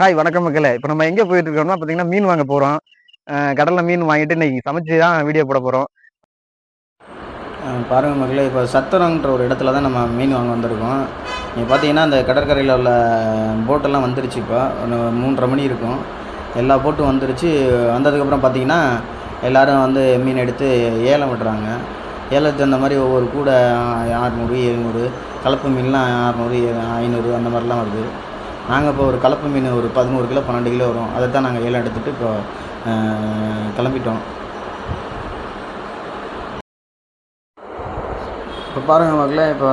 Hi வணக்கம் மக்களே. இப்போ நம்ம எங்கே போயிட்டு இருக்கோம்னா பார்த்தீங்கன்னா மீன் வாங்க போகிறோம். கடலில் மீன் வாங்கிட்டு இன்னைக்கு சமைச்சு தான் வீடியோ போட போகிறோம். பாருங்கள் மக்களே, இப்போ சத்திரம்ன்ற ஒரு இடத்துல தான் நம்ம மீன் வாங்க வந்திருக்கோம். நீங்கள் பார்த்தீங்கன்னா அந்த கடற்கரையில் உள்ள போட்டெல்லாம் வந்துருச்சு. இப்போ 3:30 மணி இருக்கும். எல்லா போட்டும் வந்துருச்சு. வந்ததுக்கப்புறம் பார்த்தீங்கன்னா எல்லோரும் வந்து மீன் எடுத்து ஏலம் விடுறாங்க. ஏலத்துக்கு அந்த மாதிரி ஒவ்வொரு கூடை 600, 700, கலப்பு மீன்லாம் 600, 500 அந்த மாதிரிலாம் வருது. நாங்கள் இப்போ ஒரு கலப்பு மீன் ஒரு 11 கிலோ 12 கிலோ வரும். அதை தான் நாங்கள் ஏலம் எடுத்துகிட்டு இப்போ கிளம்பிட்டோம். இப்போ பாருங்கள் மக்களே, இப்போ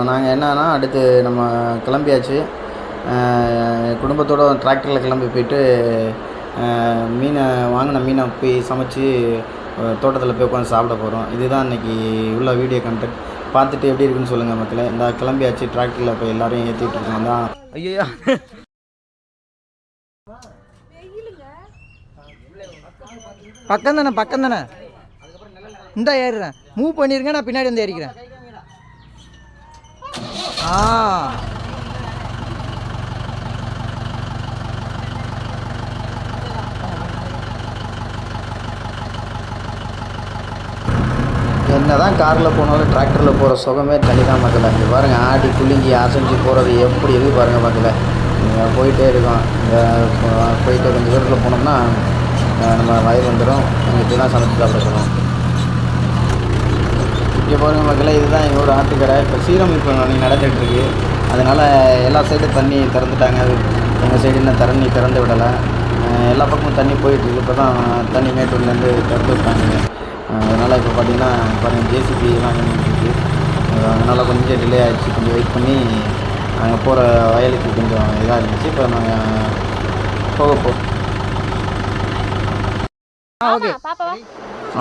நாங்கள் என்னன்னா அடுத்து நம்ம கிளம்பியாச்சு. குடும்பத்தோடு டிராக்டரில் கிளம்பி போயிட்டு வாங்கின மீனை போய் சமைச்சு தோட்டத்தில் போய் உட்காந்து சாப்பிட போகிறோம். இதுதான் இன்றைக்கி உள்ள வீடியோ கண்டென்ட். பார்த்துட்டு எப்படி இருக்குன்னு சொல்லுங்கள் மக்களே. இந்த கிளம்பியாச்சு, டிராக்டரில் போய் எல்லோரும் ஏற்றிட்டு இருக்கோம். தான் ஐயோ பக்கம் தானே இந்த ஏறுறேன். மூவ் பண்ணிருங்க, நான் பின்னாடி வந்து ஏறிக்கிறேன். என்னதான் காரில் போனாலும் டிராக்டரில் போகிற சுகமே தனி தான் மக்களே. இங்கே பாருங்கள், ஆடி குலுங்கி அசைஞ்சு போகிறது எப்படி எது பாருங்கள் மக்களே. நீங்கள் போயிட்டே இருக்கோம். போயிட்டு கொஞ்சம் தூரத்தில் போனோம்னா நம்ம வயல் வந்துடும். இங்கே தான் சமைச்சு சாப்பிட போகிறோம். இங்கே பாருங்கள் மக்களே, இதுதான் எங்களோட ஆட்டுக்கடை. இப்போ சீரமைப்பு நடந்துகிட்ருக்கு. அதனால் எல்லா சைடும் தண்ணி திறந்துட்டாங்க. எங்கள் சைடு இன்னும் தண்ணி திறந்து விடலை. எல்லா பக்கமும் தண்ணி போயிட்டுருக்கு. இப்போ தான் தண்ணி மேட்டூர்லேருந்து திறந்து விட்டாங்க. அதனால் இப்போ பார்த்திங்கன்னா பாருங்கள், ஜேசிபிலாம் நின்றுட்டுருக்கு. அதனால் கொஞ்சம் டிலே ஆகிடுச்சு. கொஞ்சம் வெயிட் பண்ணி நாங்கள் போகிற வயலுக்கு கொஞ்சம் இதாக இருந்துச்சு. இப்போ நாங்கள் போகிறோம். ஓகே,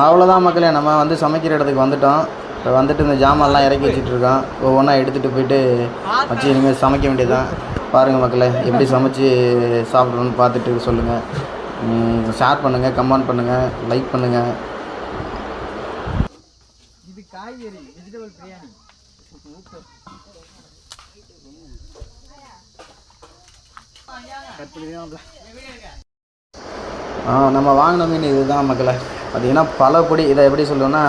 அவ்வளோதான் மக்களே, நம்ம வந்து சமைக்கிற இடத்துக்கு வந்துட்டோம். இப்போ வந்துட்டு இந்த ஜாமான்லாம் இறக்கி வச்சுட்ருக்கோம். ஒவ்வொன்றா எடுத்துகிட்டு போயிட்டு வச்சு இனிமேல் சமைக்க வேண்டியதுதான். பாருங்கள் மக்களே, எப்படி சமைச்சு சாப்பிட்றோன்னு பார்த்துட்டு சொல்லுங்கள். ஷேர் பண்ணுங்கள், கமெண்ட் பண்ணுங்கள், லைக் பண்ணுங்கள். இது காய்கறி வெஜிடபிள் பிரியாணி. நம்ம வாங்கின மீன் இதுதான் மக்களே. பார்த்திங்கன்னா பலப்பொடி. இதை எப்படி சொல்லுவோன்னா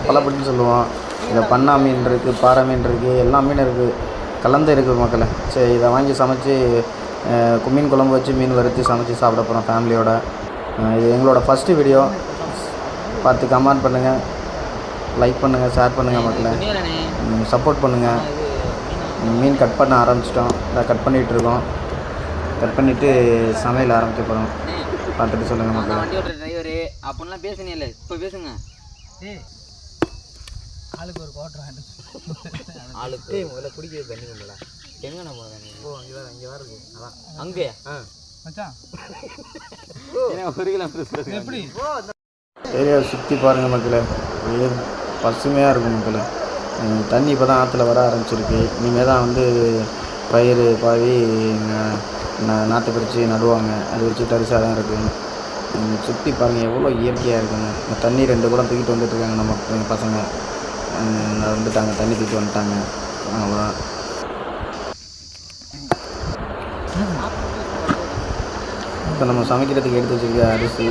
பலப்பொடின்னு சொல்லுவோம். இதில் பண்ணா மீன் இருக்குது, பாறை மீன் இருக்குது, எல்லா மீன் இருக்குது, கலந்து இருக்குது மக்களே. சரி, இதை வாங்கி சமைச்சு மீன் குழம்பு வச்சு மீன் வறுத்து சமைச்சு சாப்பிட போகிறோம் ஃபேமிலியோட. இது எங்களோட ஃபஸ்ட்டு வீடியோ. பார்த்து கமெண்ட் பண்ணுங்கள், லைக் பண்ணுங்கள், ஷேர் பண்ணுங்கள் மக்களே. சப்போர்ட் பண்ணுங்கள். மீன் கட் பண்ண ஆரம்பிச்சிட்டோம். இதை கட் பண்ணிகிட்ருக்கோம். கட் பண்ணிவிட்டு சமையல் ஆரம்பிக்க போகிறோம். பார்த்துட்டு சொல்லுங்கள் மக்கள். வண்டி ஓட்டுற டிரைவரு அப்படின்லாம் பேசுனே இல்லை, இப்போ பேசுங்க. ஆளுக்கு ஒரு கோட்டர் ஆளுக்கு முதல்ல குடிக்கிறது தண்ணி கொண்டல எங்கே நம்ம இங்கே வர இருக்கு. அதான் அங்கே மச்சான் 1 கிலோமீட்டர் எப்படி ஏரியா சுற்றி பாருங்கள் மக்களே. பசுமையாக இருக்கும் மக்களே. தண்ணி இப்போ தான் ஆற்றுல வர ஆரம்பிச்சிருக்கு. இனிமேல் தான் வந்து பயிர் பாவி நாற்று பறித்து நடுவாங்க. அது வச்சு தரிசாக தான் இருக்குது. சுற்றி பாருங்கள், எவ்வளோ இயற்கையாக இருக்குங்க. இந்த தண்ணி 2 கூட தூக்கிட்டு வந்துட்டுருக்காங்க நம்ம பசங்க. வந்துட்டாங்க, தண்ணி தூக்கிட்டு வந்துட்டாங்க. அவ்வளோதான். இப்போ நம்ம சமைக்கிறதுக்கு எடுத்து வச்சுருக்க அரிசி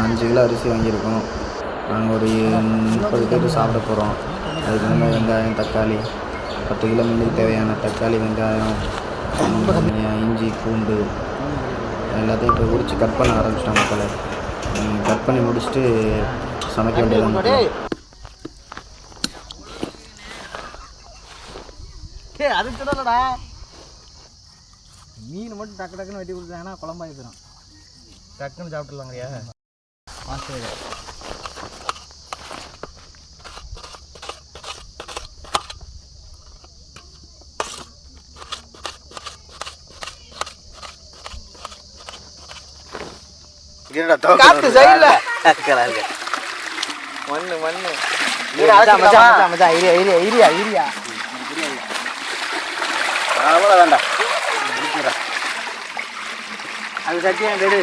5 கிலோ அரிசி வாங்கியிருக்கோம். நாங்கள் ஒரு 30 பேர் சாப்பிட போகிறோம். அதுக்கு வந்து வெங்காயம், தக்காளி, 10 கிலோ மீனுக்கு தேவையான தக்காளி, வெங்காயம், இஞ்சி, பூண்டு எல்லாத்தையும் இப்போ உரித்து கட் பண்ண ஆரம்பிச்சிட்டோம் மக்களை. கட் பண்ணி முடிச்சுட்டு சமைக்க வேண்டியது. அது சொல்லலடா, மீன் மட்டும் டக்கு டக்குன்னு வெட்டி கொடுத்தாங்கன்னா குழம்பாகி போயிடும். டக்குன்னு சாப்பிட்டுலாங்கய்யா. காத்து சைடுல மண்ணு வேண்டாம். அது சட்டியா கெடு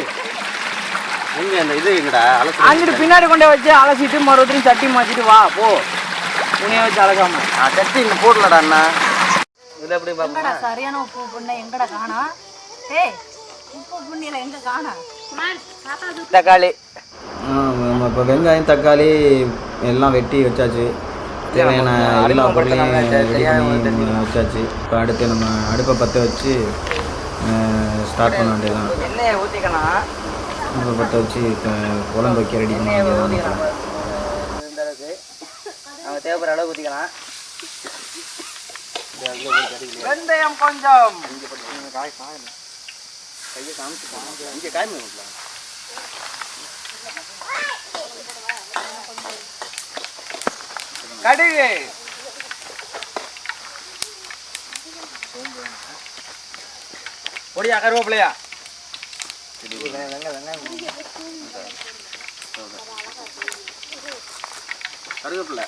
அந்த இது எங்கடா அங்கிட்டு பின்னாடி கொண்டே வச்சு அலசிட்டு மறுபடியும் சட்டி மாற்றிட்டு வா போ. துணியை வச்சு அலகாம சட்டி இங்கே போடலடா அண்ணா. இதில் எப்படி பார்ப்போம். சரியான உப்பு பண்ண எங்கடா காணோம். ஏய் தக்காளி இப்போ வெங்காயம் தக்காளி எல்லாம் வெட்டி வச்சாச்சு. தேவையான எல்லா பொருளையும் ரெடி பண்ணி வச்சாச்சு. இப்போ அடுத்து நம்ம அடுப்பை பற்ற வச்சு ஸ்டார்ட் பண்ண வேண்டியதான். எண்ணெயை ஊற்றிக்கலாம். அடுப்பை பற்ற வச்சு இப்போ குழம்பு வைக்க ரெடி பண்ண வேண்டியதான். இந்த அளவுக்கு நம்ம தேவைப்படுற அளவு ஊற்றிக்கலாம். வெந்தயம் கொஞ்சம். காய் காயணும். கையை காமிச்சு இங்கே காய் கொடுக்கலாம். கடுகு. பொடியா கருவேப்பிலையா? கருவேப்பிலை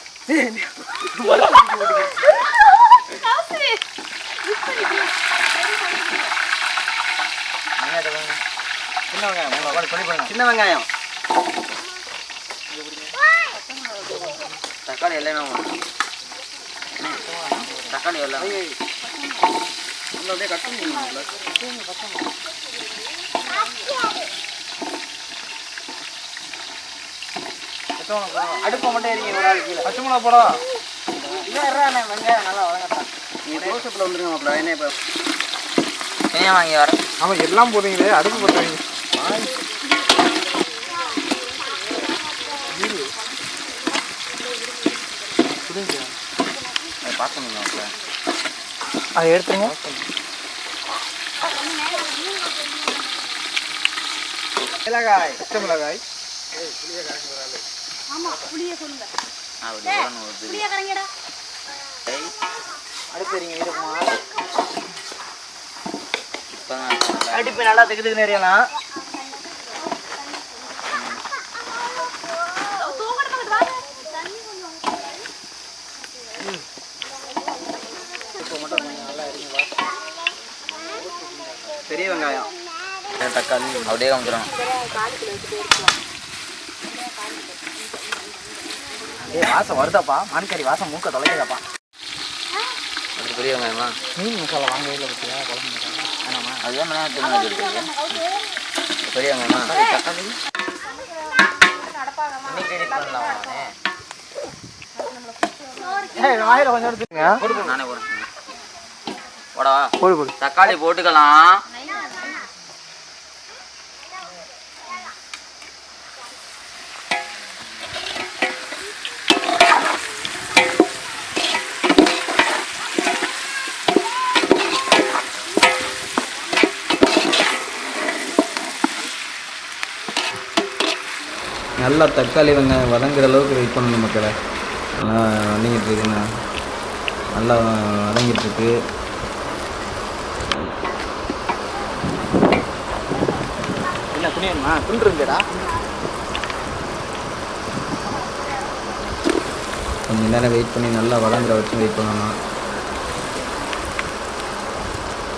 சின்ன வெங்காயம். தக்காளி எல்லாமே தக்காளி எல்லாம் அப்படியே கட் பண்ணி அடுப்பை மட்டும் எரிங்க. ஒரு ஆள் கீழே பச்சை மிளகா போடா. இதான் வெங்காயம் நல்லா வளர்க்கட்டான். நீங்கள் தோசைப்பில் வந்துருங்க மாப்பிள்ள. என்ன இப்போ ஏன் வாங்கி வரேன். ஆமாம் எல்லாம் போடுறீங்களே, அடுப்பு போடுறீங்க. அதை பார்க்கணுங்க மாப்பிள்ள. அதை எடுத்துருங்க. மிளகாய். பச்சை மிளகாய். அடுப்பு எரிங்க. இருக்குமா அடுப்பு நல்லா திக்கு நிறையலாம். பெரிய வெங்காயம் தக்காளி அப்படியே வந்துடும். வாசம் வருதாப்பா. மான்கறி வாசம் மூக்க தொலைக்குதாப்பா. அது பெரிய வெங்காயமா? மீன் மசாலா வாங்கவே இல்லை பற்றியா? குழம்பு மசாலா ஆமாம்மா. அதுதான் பெரிய வெங்காயமா? தக்காளி இன்னைக்கு எடிட் பண்ணலாம். வாயில கொஞ்சம் எடுத்துங்க. நானே போடுறேன். போடா போடு. தக்காளி போட்டுக்கலாம். நல்லா தக்காளி வெங்காயம் வதங்குற அளவுக்கு வெயிட் பண்ணணும் மக்களை. நல்லா வதங்கிட்டு இருக்குண்ணா. நல்லா வதங்கிட்டுருக்கு. என்ன துணியம்மா துண்டுருங்கடா. கொஞ்சம் நேரம் வெயிட் பண்ணி நல்லா வதங்குற வரைக்கும் வெயிட் பண்ணணும்.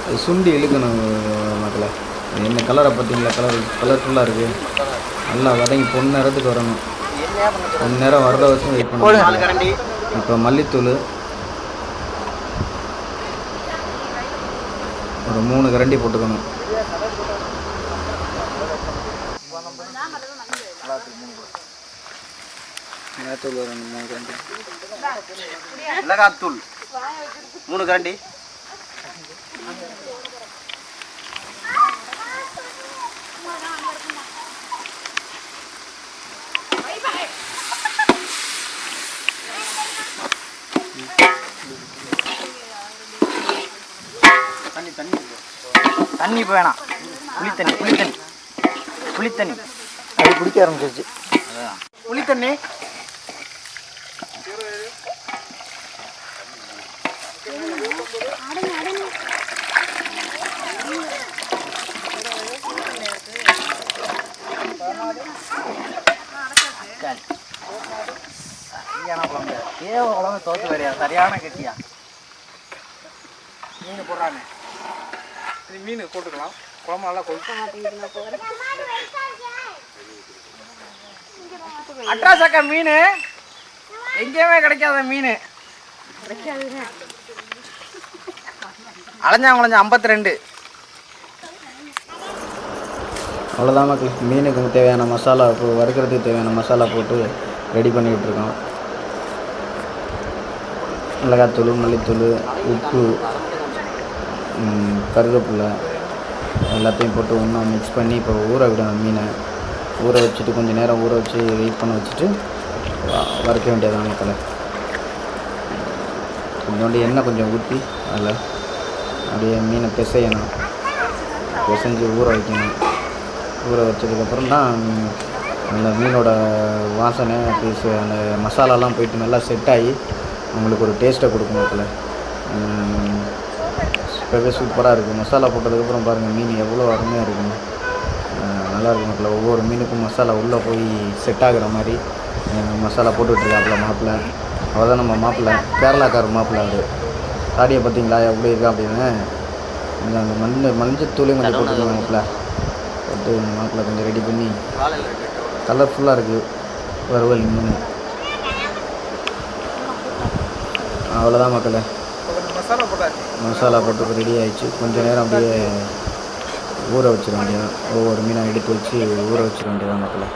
அது சுண்டி இழுக்கணும் மக்களை. என்ன கலரை பார்த்தீங்களா? கலர்ஃபுல்லாக இருக்குது. நல்லா வதங்கி பொன்னேரத்துக்கு வரணும். பொன்னேரம் வரத வரைக்கும் வெயிட் பண்ணணும். இப்போ மல்லித்தூள் ஒரு 3 கரண்டி போட்டுக்கணும். மிளகாத்தூள் 3 கரண்டி. தண்ணி இப்போ வேணாம். புளித்தண்ணி அது குடிக்க ஆரம்பிச்சிருச்சு. புளித்தண்ணி சரியான குழம்பு. குழம்பு தோத்து வரையா? சரியான கெட்டியா மீன் போடுறாங்க. மீன் போட்டுக்கலாம். குழம்பு நல்லா அட்ராசக்கா மீன் எங்கேயுமே கிடைக்காத மீன். அலைஞ்சாங்குளஞ்சம் 52. அவ்வளோதான் மக்கள். மீனுக்கு தேவையான மசாலா வறுக்கிறதுக்கு தேவையான மசாலா போட்டு ரெடி பண்ணிக்கிட்டு இருக்கோம். மிளகாத்தூள், மல்லித்தூள், உப்பு, கருவேப்பிலை எல்லாத்தையும் போட்டு ஒன்றா மிக்ஸ் பண்ணி இப்போ ஊற விடணும். மீனை ஊற வச்சுட்டு கொஞ்சம் நேரம் ஊற வச்சு வெயிட் பண்ண வச்சுட்டு வறுக்க வேண்டியதான் மக்களை. கொஞ்சோண்டு எண்ணெய் கொஞ்சம் ஊற்றி அதில் அப்படியே மீனை பிசையணும். பிசைஞ்சு ஊற வைக்கணும். ஊற வச்சதுக்கப்புறம் தான் அந்த மீனோட வாசனை பீஸு அந்த மசாலாலாம் போயிட்டு நல்லா செட் ஆகி உங்களுக்கு ஒரு டேஸ்ட்டை கொடுக்கும் மக்களை. இப்போவே சூப்பராக இருக்குது. மசாலா போட்டதுக்கப்புறம் பாருங்கள் மீன் எவ்வளோ அருமையாக இருக்குங்க. நல்லாயிருக்கும் மக்களை. ஒவ்வொரு மீனுக்கும் மசாலா உள்ளே போய் செட் ஆகிற மாதிரி மசாலா போட்டுட்ருக்காப்புல மாப்பிள்ளை. அவள் தான் நம்ம மாப்பிள்ளை, கேரளாக்காரர் மாப்பிள்ளை. அவர் தாடியை பார்த்தீங்களா எப்படி இருக்கா அப்படின்னு. கொஞ்சம் அந்த மஞ்சத்தூளையும் கொஞ்சம் போட்டுருக்காங்க மாப்பிள்ளை. போட்டு மாப்பிள்ளை கொஞ்சம் ரெடி பண்ணி கலர்ஃபுல்லாக இருக்குது வறுவல் மீன். அவ்வளோதான் மக்களை. மசாலா போட்டு ரெடி ஆகிடுச்சு. கொஞ்சம் நேரம் அப்படியே ஊற வச்சிட வேண்டியதான். ஒவ்வொரு மீனாக எடுத்து வச்சு ஊற வச்சிட வேண்டியதான் மக்களை.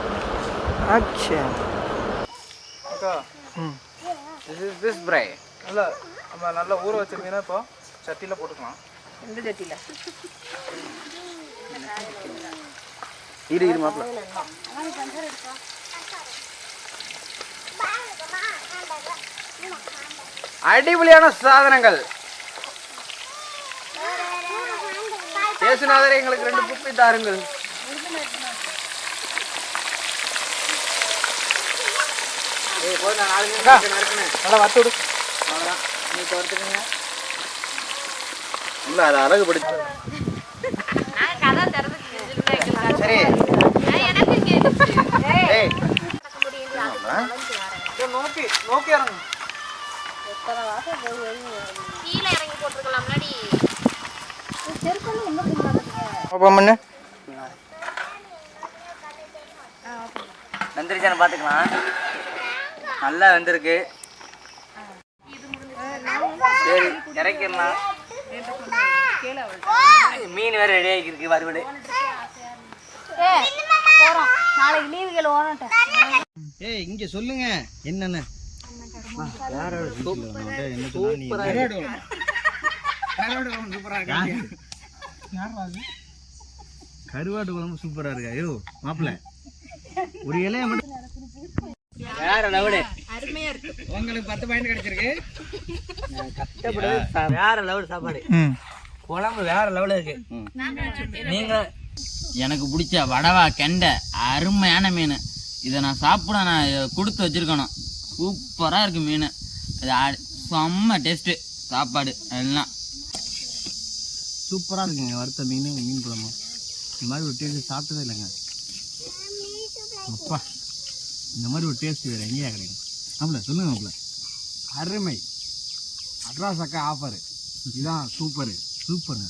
நம்ம நல்லா ஊற வச்ச மீனை இப்போ சட்டியில் போட்டுக்கலாம். எந்த சட்டியில்? இரு மாப்பிள்ளை. அடிப்படையான சாதனங்கள். பேசுனாதரே எங்களுக்கு 2 குப்பி தாருங்கள். நல்லா வறுத்து விடு. அவ்வளோதான், நீ தோர்த்துக்குங்க. இல்லை அதை அழகுபடுத்தி சரி. நோக்கி நோக்கி இறங்கு. கீழே இறங்கி போட்டுருக்கலாம் முன்னாடி. ஓப்பன் பண்ணு. வெந்துருச்சான்னு பார்த்துக்கலாம். நல்லா வெந்திருக்கு. சரி, இறக்கிடலாம். மீன் வேறு ரெடி ஆகிருக்கு வறுவல். நாளைக்கு லீவுகள் ஓனட்டேன். ஏய் இங்கே சொல்லுங்க என்னென்ன கருவாடு குழம்பு சூப்பராக இருக்கா? ஐயோ மாப்பிள்ள ஒரு இலைய மட்டும் வேற லெவலு. அருமையா இருக்கு. உங்களுக்கு 10 பாயிண்ட் கிடைச்சிருக்கு. கஷ்டப்படு. வேற லெவல் சாப்பாடு. குழம்பு வேற லெவலில் இருக்கு. நீங்க எனக்கு பிடிச்ச வடவா கெண்டை அருமையான மீன். இதை நான் சாப்பிட நான் கொடுத்து வச்சிருக்கணும். சூப்பராக இருக்குது மீன். அது செம்ம டேஸ்ட்டு. சாப்பாடு எல்லாம் சூப்பராக இருக்குங்க. வறுத்த மீன் மீன் குழம்பு இந்த மாதிரி ஒரு டேஸ்ட் சாப்பிட்டதே இல்லைங்க. அப்பா இந்த மாதிரி ஒரு டேஸ்ட் வேறு எங்கேயா கிடைக்கும்? மாப்பிள்ள சொல்லுங்க மாப்பிள்ள. அருமை. அட்ராஸ் அக்கா ஆஃபரு இதுதான். சூப்பரு சூப்பருங்க.